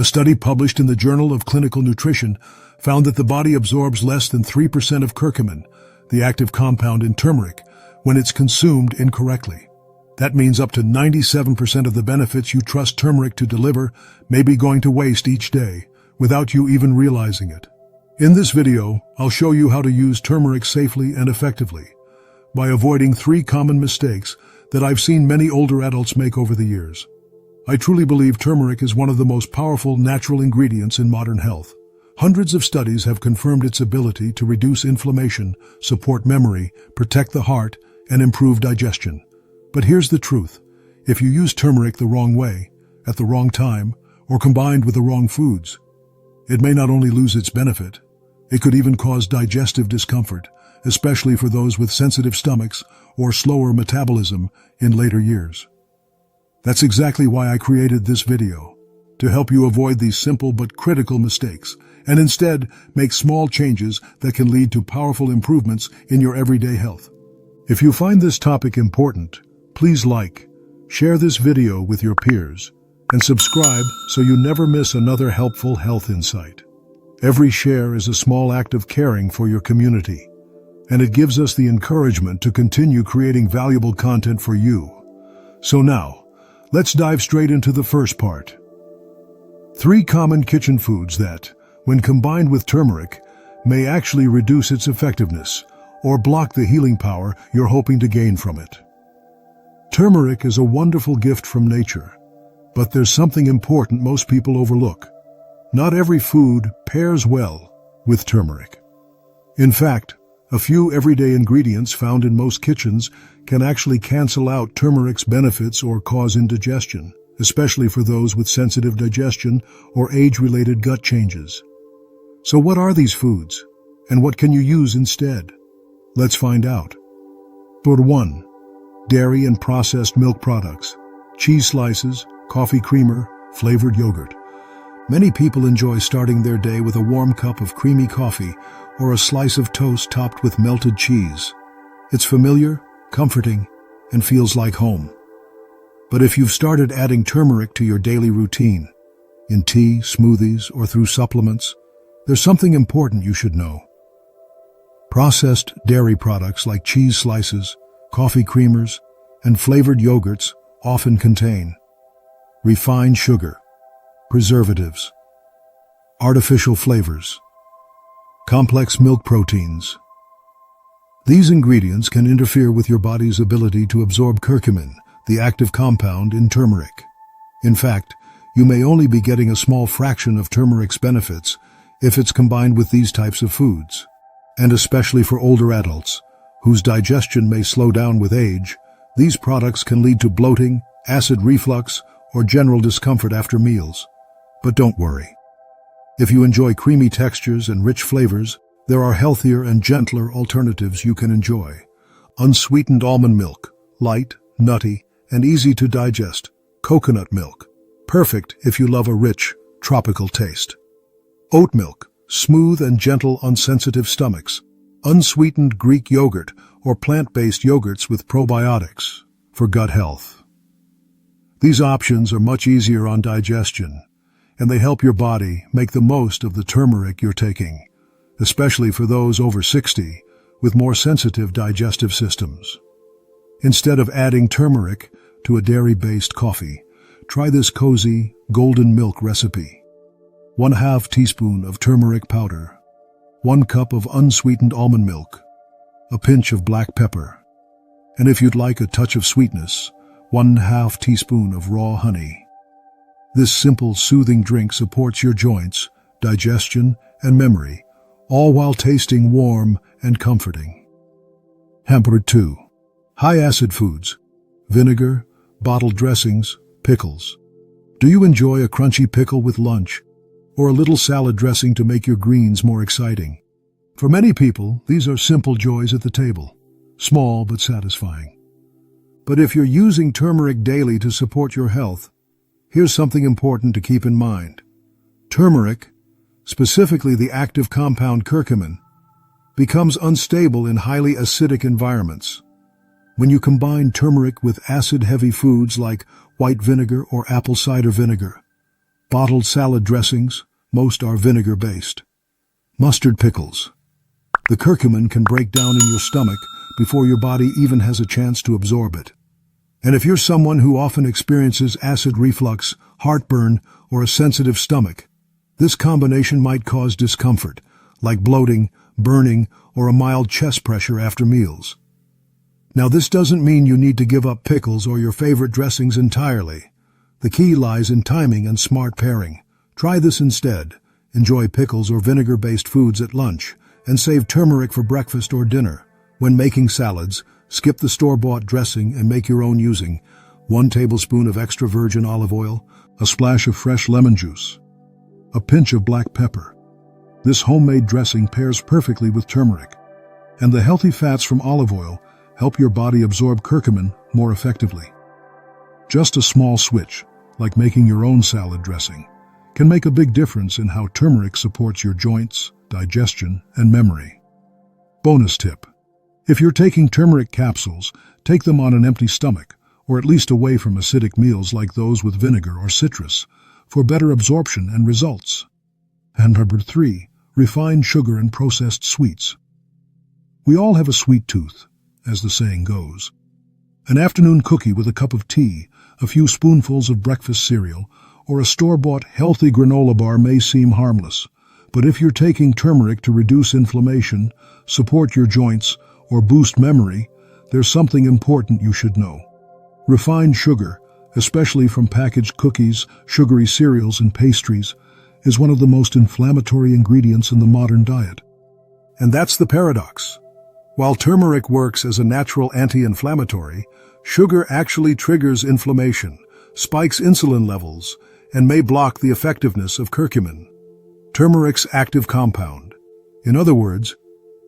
A study published in the Journal of Clinical Nutrition found that the body absorbs less than 3% of curcumin, the active compound in turmeric, when it's consumed incorrectly. That means up to 97% of the benefits you trust turmeric to deliver may be going to waste each day, without you even realizing it. In this video, I'll show you how to use turmeric safely and effectively, by avoiding 3 common mistakes that I've seen many older adults make over the years. I truly believe turmeric is one of the most powerful natural ingredients in modern health. Hundreds of studies have confirmed its ability to reduce inflammation, support memory, protect the heart, and improve digestion. But here's the truth. If you use turmeric the wrong way, at the wrong time, or combined with the wrong foods, it may not only lose its benefit, it could even cause digestive discomfort, especially for those with sensitive stomachs or slower metabolism in later years. That's exactly why I created this video, to help you avoid these simple but critical mistakes, and instead make small changes that can lead to powerful improvements in your everyday health. If you find this topic important, please like, share this video with your peers, and subscribe so you never miss another helpful health insight. Every share is a small act of caring for your community, and it gives us the encouragement to continue creating valuable content for you. So now, let's dive straight into the first part. 3 common kitchen foods that, when combined with turmeric, may actually reduce its effectiveness or block the healing power you're hoping to gain from it. Turmeric is a wonderful gift from nature, but there's something important most people overlook. Not every food pairs well with turmeric. In fact, a few everyday ingredients found in most kitchens can actually cancel out turmeric's benefits or cause indigestion, especially for those with sensitive digestion or age-related gut changes. So what are these foods, and what can you use instead? Let's find out. Number 1. Dairy and processed milk products, cheese slices, coffee creamer, flavored yogurt. Many people enjoy starting their day with a warm cup of creamy coffee or a slice of toast topped with melted cheese. It's familiar, comforting, and feels like home. But if you've started adding turmeric to your daily routine, in tea, smoothies, or through supplements, there's something important you should know. Processed dairy products like cheese slices, coffee creamers, and flavored yogurts often contain refined sugar, preservatives, artificial flavors, complex milk proteins. These ingredients can interfere with your body's ability to absorb curcumin, the active compound in turmeric. In fact, you may only be getting a small fraction of turmeric's benefits if it's combined with these types of foods. And especially for older adults, whose digestion may slow down with age, these products can lead to bloating, acid reflux, or general discomfort after meals. But don't worry. If you enjoy creamy textures and rich flavors, there are healthier and gentler alternatives you can enjoy. Unsweetened almond milk, light, nutty, and easy to digest. Coconut milk, perfect if you love a rich, tropical taste. Oat milk, smooth and gentle on sensitive stomachs. Unsweetened Greek yogurt or plant-based yogurts with probiotics for gut health. These options are much easier on digestion, and they help your body make the most of the turmeric you're taking, especially for those over 60 with more sensitive digestive systems. Instead of adding turmeric to a dairy-based coffee, try this cozy golden milk recipe. 1/2 teaspoon of turmeric powder, 1 cup of unsweetened almond milk, a pinch of black pepper, and if you'd like a touch of sweetness, 1/2 teaspoon of raw honey. This simple, soothing drink supports your joints, digestion, and memory, all while tasting warm and comforting. Number 2. High-acid foods, vinegar, bottled dressings, pickles. Do you enjoy a crunchy pickle with lunch, or a little salad dressing to make your greens more exciting? For many people, these are simple joys at the table, small but satisfying. But if you're using turmeric daily to support your health, here's something important to keep in mind. Turmeric, specifically the active compound curcumin, becomes unstable in highly acidic environments. When you combine turmeric with acid-heavy foods like white vinegar or apple cider vinegar, Bottled salad dressings, most are vinegar-based. Mustard pickles. The curcumin can break down in your stomach before your body even has a chance to absorb it. And if you're someone who often experiences acid reflux, heartburn, or a sensitive stomach, this combination might cause discomfort, like bloating, burning, or a mild chest pressure after meals. Now, this doesn't mean you need to give up pickles or your favorite dressings entirely. The key lies in timing and smart pairing. Try this instead. Enjoy pickles or vinegar-based foods at lunch, and save turmeric for breakfast or dinner. When making salads, skip the store-bought dressing and make your own using 1 tablespoon of extra virgin olive oil, a splash of fresh lemon juice, a pinch of black pepper. This homemade dressing pairs perfectly with turmeric, and the healthy fats from olive oil help your body absorb curcumin more effectively. Just a small switch, like making your own salad dressing, can make a big difference in how turmeric supports your joints, digestion, and memory. Bonus tip: if you're taking turmeric capsules, take them on an empty stomach, or at least away from acidic meals like those with vinegar or citrus, for better absorption and results. And number 3, refined sugar and processed sweets. We all have a sweet tooth, as the saying goes. An afternoon cookie with a cup of tea, a few spoonfuls of breakfast cereal, or a store-bought healthy granola bar may seem harmless. But if you're taking turmeric to reduce inflammation, support your joints, or boost memory, there's something important you should know. Refined sugar, especially from packaged cookies, sugary cereals, and pastries, is one of the most inflammatory ingredients in the modern diet. And that's the paradox. While turmeric works as a natural anti-inflammatory, sugar actually triggers inflammation, spikes insulin levels, and may block the effectiveness of curcumin, turmeric's active compound. In other words,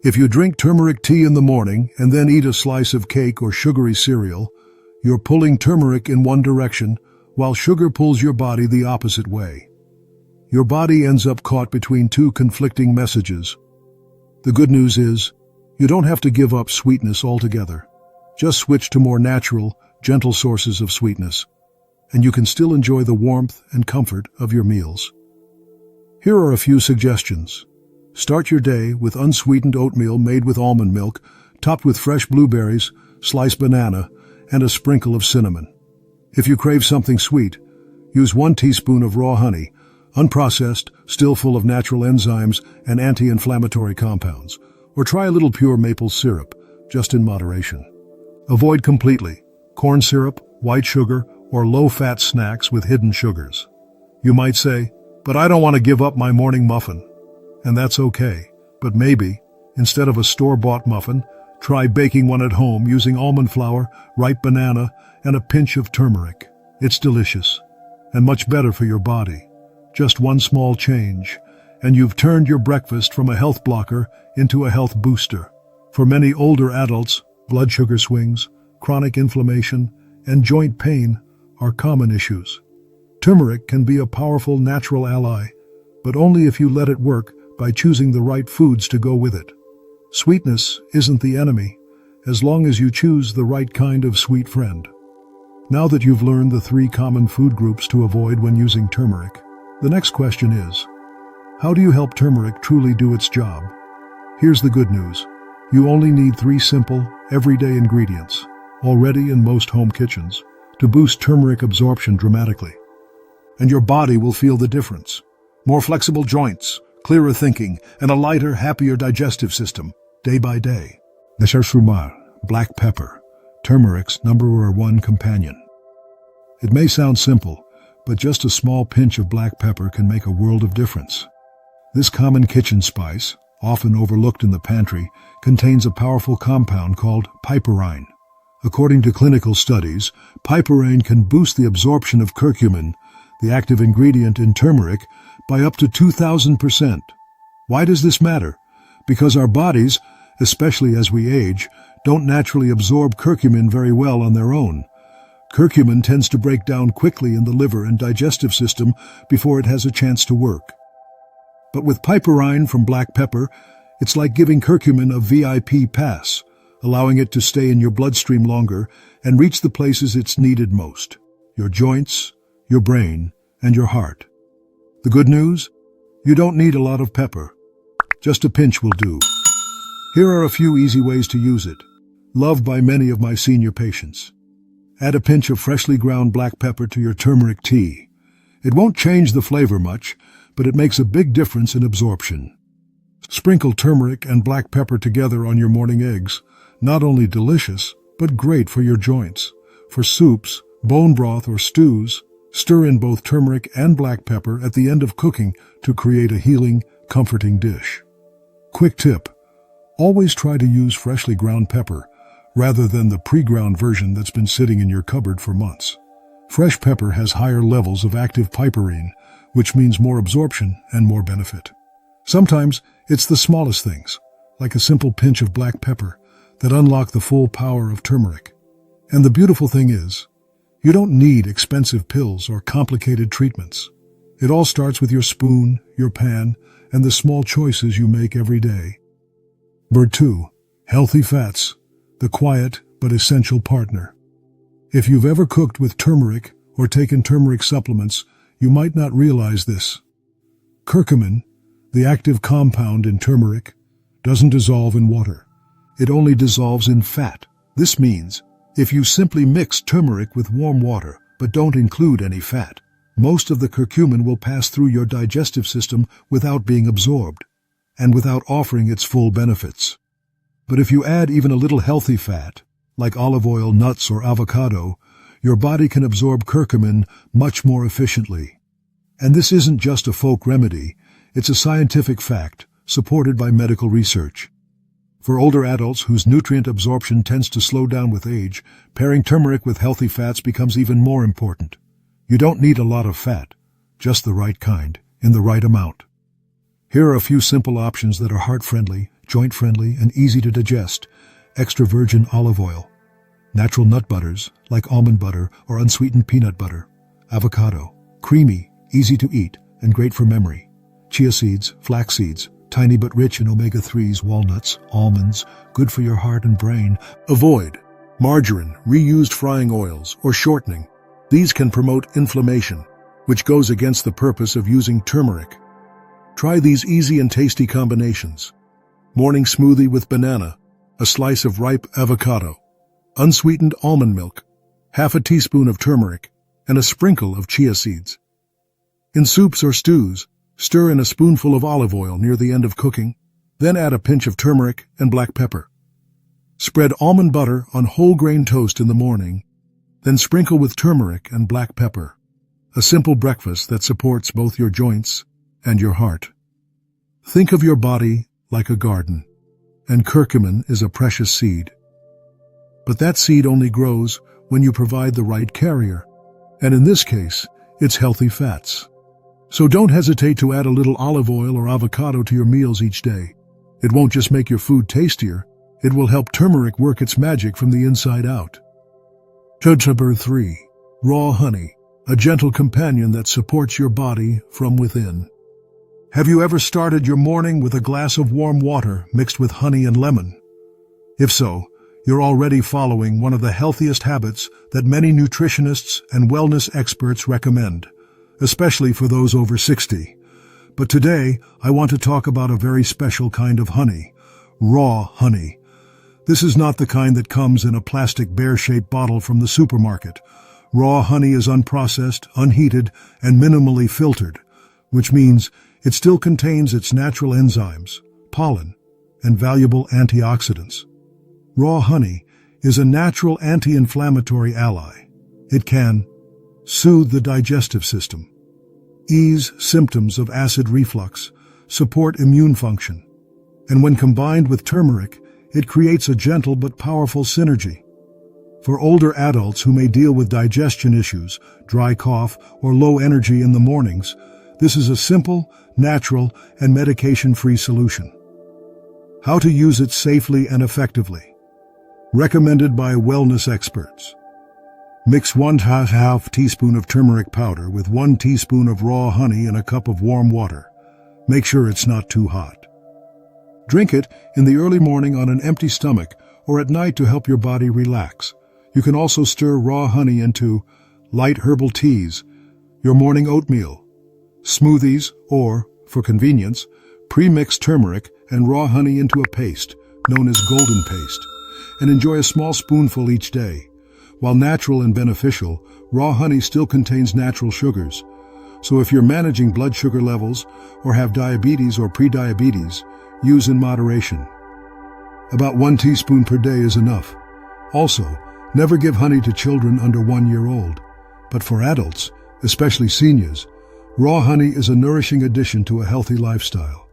if you drink turmeric tea in the morning and then eat a slice of cake or sugary cereal, you're pulling turmeric in one direction while sugar pulls your body the opposite way. Your body ends up caught between two conflicting messages. The good news is, you don't have to give up sweetness altogether. Just switch to more natural, gentle sources of sweetness, and you can still enjoy the warmth and comfort of your meals. Here are a few suggestions. Start your day with unsweetened oatmeal made with almond milk, topped with fresh blueberries, sliced banana, and a sprinkle of cinnamon. If you crave something sweet, use 1 teaspoon of raw honey, unprocessed, still full of natural enzymes and anti-inflammatory compounds, or try a little pure maple syrup, just in moderation. Avoid completely corn syrup, white sugar, or low-fat snacks with hidden sugars. You might say, but I don't want to give up my morning muffin. And that's okay, but maybe, instead of a store-bought muffin, try baking one at home using almond flour, ripe banana, and a pinch of turmeric. It's delicious, and much better for your body. Just one small change, and you've turned your breakfast from a health blocker into a health booster. For many older adults, blood sugar swings, chronic inflammation, and joint pain are common issues. Turmeric can be a powerful natural ally, but only if you let it work by choosing the right foods to go with it. Sweetness isn't the enemy, as long as you choose the right kind of sweet friend. Now that you've learned the 3 common food groups to avoid when using turmeric, the next question is, how do you help turmeric truly do its job? Here's the good news. You only need 3 simple, everyday ingredients, already in most home kitchens, to boost turmeric absorption dramatically. And your body will feel the difference. More flexible joints, clearer thinking, and a lighter, happier digestive system, day by day. Black pepper, turmeric's #1 companion. It may sound simple, but just a small pinch of black pepper can make a world of difference. This common kitchen spice, often overlooked in the pantry, contains a powerful compound called piperine. According to clinical studies, piperine can boost the absorption of curcumin, the active ingredient in turmeric, by up to 2,000%. Why does this matter? Because our bodies, especially as we age, don't naturally absorb curcumin very well on their own. Curcumin tends to break down quickly in the liver and digestive system before it has a chance to work. But with piperine from black pepper, it's like giving curcumin a VIP pass, allowing it to stay in your bloodstream longer and reach the places it's needed most: your joints, your brain, and your heart. The good news? You don't need a lot of pepper. Just a pinch will do. Here are a few easy ways to use it, loved by many of my senior patients. Add a pinch of freshly ground black pepper to your turmeric tea. It won't change the flavor much, but it makes a big difference in absorption. Sprinkle turmeric and black pepper together on your morning eggs. Not only delicious, but great for your joints. For soups, bone broth, or stews, stir in both turmeric and black pepper at the end of cooking to create a healing, comforting dish. Quick tip: always try to use freshly ground pepper, rather than the pre-ground version that's been sitting in your cupboard for months. Fresh pepper has higher levels of active piperine, which means more absorption and more benefit. Sometimes it's the smallest things, like a simple pinch of black pepper, that unlock the full power of turmeric. And the beautiful thing is, you don't need expensive pills or complicated treatments. It all starts with your spoon, your pan, and the small choices you make every day. Number 2. Healthy fats, the quiet but essential partner. If you've ever cooked with turmeric or taken turmeric supplements, you might not realize this. Curcumin, the active compound in turmeric, doesn't dissolve in water. It only dissolves in fat. This means, if you simply mix turmeric with warm water but don't include any fat, most of the curcumin will pass through your digestive system without being absorbed, and without offering its full benefits. But if you add even a little healthy fat, like olive oil, nuts, or avocado, your body can absorb curcumin much more efficiently. And this isn't just a folk remedy, it's a scientific fact, supported by medical research. For older adults whose nutrient absorption tends to slow down with age, pairing turmeric with healthy fats becomes even more important. You don't need a lot of fat, just the right kind, in the right amount. Here are a few simple options that are heart-friendly, joint-friendly, and easy to digest. Extra virgin olive oil. Natural nut butters, like almond butter or unsweetened peanut butter. Avocado. Creamy, easy to eat, and great for memory. Chia seeds, flax seeds, tiny but rich in omega-3s, walnuts, almonds, good for your heart and brain. Avoid margarine, reused frying oils, or shortening. These can promote inflammation, which goes against the purpose of using turmeric. Try these easy and tasty combinations. Morning smoothie with banana, a slice of ripe avocado, unsweetened almond milk, half a teaspoon of turmeric, and a sprinkle of chia seeds. In soups or stews, stir in a spoonful of olive oil near the end of cooking, then add a pinch of turmeric and black pepper. Spread almond butter on whole grain toast in the morning, then sprinkle with turmeric and black pepper. A simple breakfast that supports both your joints and your heart. Think of your body like a garden, and curcumin is a precious seed. But that seed only grows when you provide the right carrier, and in this case, it's healthy fats. So don't hesitate to add a little olive oil or avocado to your meals each day. It won't just make your food tastier, it will help turmeric work its magic from the inside out. Number 3. Raw honey, a gentle companion that supports your body from within. Have you ever started your morning with a glass of warm water mixed with honey and lemon? If so, you're already following one of the healthiest habits that many nutritionists and wellness experts recommend, especially for those over 60. But today, I want to talk about a very special kind of honey, raw honey. This is not the kind that comes in a plastic bear-shaped bottle from the supermarket. Raw honey is unprocessed, unheated, and minimally filtered, which means it still contains its natural enzymes, pollen, and valuable antioxidants. Raw honey is a natural anti-inflammatory ally. It can soothe the digestive system, ease symptoms of acid reflux, support immune function, and when combined with turmeric, it creates a gentle but powerful synergy. For older adults who may deal with digestion issues, dry cough, or low energy in the mornings, this is a simple, natural, and medication-free solution. How to use it safely and effectively. Recommended by wellness experts. Mix 1/2 teaspoon of turmeric powder with 1 teaspoon of raw honey in a cup of warm water. Make sure it's not too hot. Drink it in the early morning on an empty stomach or at night to help your body relax. You can also stir raw honey into light herbal teas, your morning oatmeal, smoothies, or, for convenience, pre-mix turmeric and raw honey into a paste, known as golden paste, and enjoy a small spoonful each day. While natural and beneficial, raw honey still contains natural sugars. So if you're managing blood sugar levels or have diabetes or prediabetes, use in moderation. About 1 teaspoon per day is enough. Also, never give honey to children under 1 year old. But for adults, especially seniors, raw honey is a nourishing addition to a healthy lifestyle.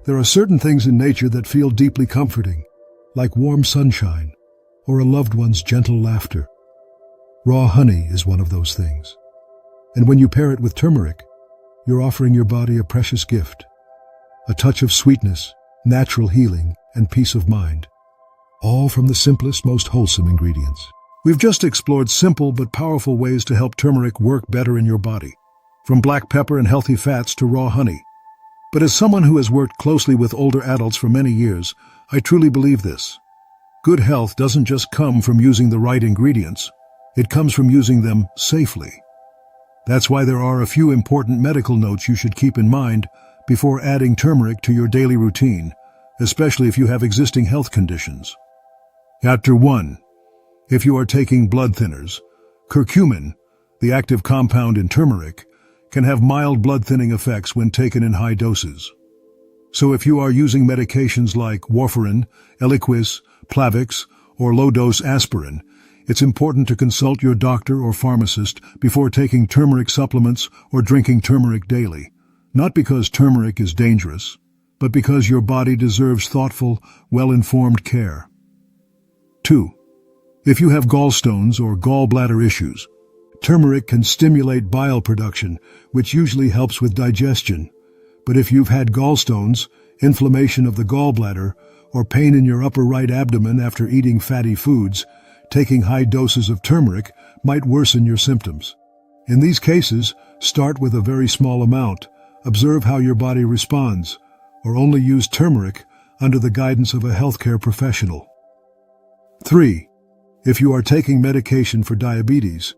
There are certain things in nature that feel deeply comforting, like warm sunshine or a loved one's gentle laughter. Raw honey is one of those things. And when you pair it with turmeric, you're offering your body a precious gift. A touch of sweetness, natural healing, and peace of mind. All from the simplest, most wholesome ingredients. We've just explored simple but powerful ways to help turmeric work better in your body. From black pepper and healthy fats to raw honey. But as someone who has worked closely with older adults for many years, I truly believe this. Good health doesn't just come from using the right ingredients. It comes from using them safely. That's why there are a few important medical notes you should keep in mind before adding turmeric to your daily routine, especially if you have existing health conditions. Chapter 1. If you are taking blood thinners, curcumin, the active compound in turmeric, can have mild blood thinning effects when taken in high doses. So if you are using medications like warfarin, Eliquis, Plavix, or low-dose aspirin, it's important to consult your doctor or pharmacist before taking turmeric supplements or drinking turmeric daily. Not because turmeric is dangerous, but because your body deserves thoughtful, well-informed care. 2. If you have gallstones or gallbladder issues, turmeric can stimulate bile production, which usually helps with digestion. But if you've had gallstones, inflammation of the gallbladder, or pain in your upper right abdomen after eating fatty foods, taking high doses of turmeric might worsen your symptoms. In these cases, start with a very small amount, observe how your body responds, or only use turmeric under the guidance of a healthcare professional. 3. If you are taking medication for diabetes,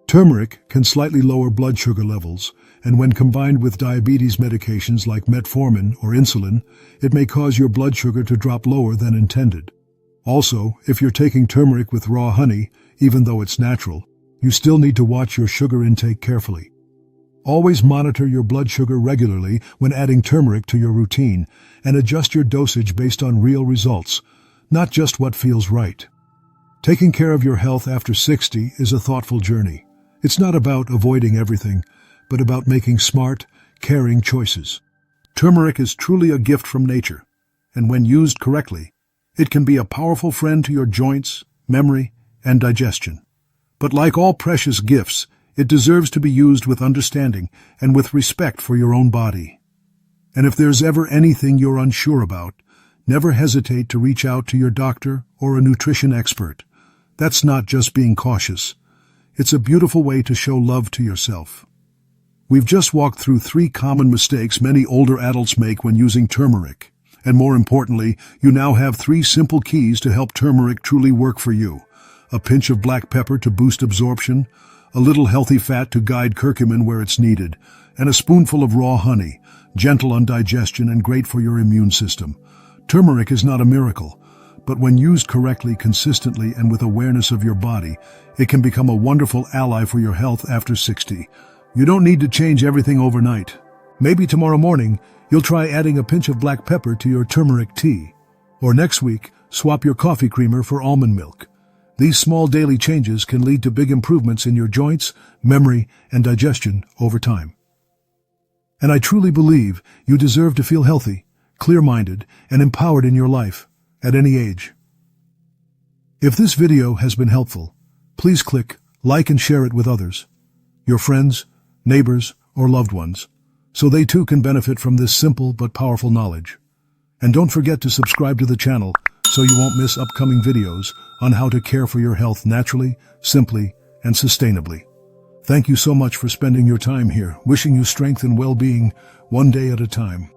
turmeric can slightly lower blood sugar levels, and when combined with diabetes medications like metformin or insulin, it may cause your blood sugar to drop lower than intended. Also, if you're taking turmeric with raw honey, even though it's natural, you still need to watch your sugar intake carefully. Always monitor your blood sugar regularly when adding turmeric to your routine and adjust your dosage based on real results, not just what feels right. Taking care of your health after 60 is a thoughtful journey. It's not about avoiding everything, but about making smart, caring choices. Turmeric is truly a gift from nature, and when used correctly, it can be a powerful friend to your joints, memory, and digestion. But like all precious gifts, it deserves to be used with understanding and with respect for your own body. And if there's ever anything you're unsure about, never hesitate to reach out to your doctor or a nutrition expert. That's not just being cautious. It's a beautiful way to show love to yourself. We've just walked through 3 common mistakes many older adults make when using turmeric. And more importantly, you now have 3 simple keys to help turmeric truly work for you. A pinch of black pepper to boost absorption, a little healthy fat to guide curcumin where it's needed, and a spoonful of raw honey, gentle on digestion and great for your immune system. Turmeric is not a miracle, but when used correctly, consistently, and with awareness of your body, it can become a wonderful ally for your health after 60. You don't need to change everything overnight. Maybe tomorrow morning, you'll try adding a pinch of black pepper to your turmeric tea. Or next week, swap your coffee creamer for almond milk. These small daily changes can lead to big improvements in your joints, memory, and digestion over time. And I truly believe you deserve to feel healthy, clear-minded, and empowered in your life, at any age. If this video has been helpful, please click like and share it with others, your friends, neighbors, or loved ones, so they too can benefit from this simple but powerful knowledge. And don't forget to subscribe to the channel so you won't miss upcoming videos on how to care for your health naturally, simply, and sustainably. Thank you so much for spending your time here, wishing you strength and well-being one day at a time.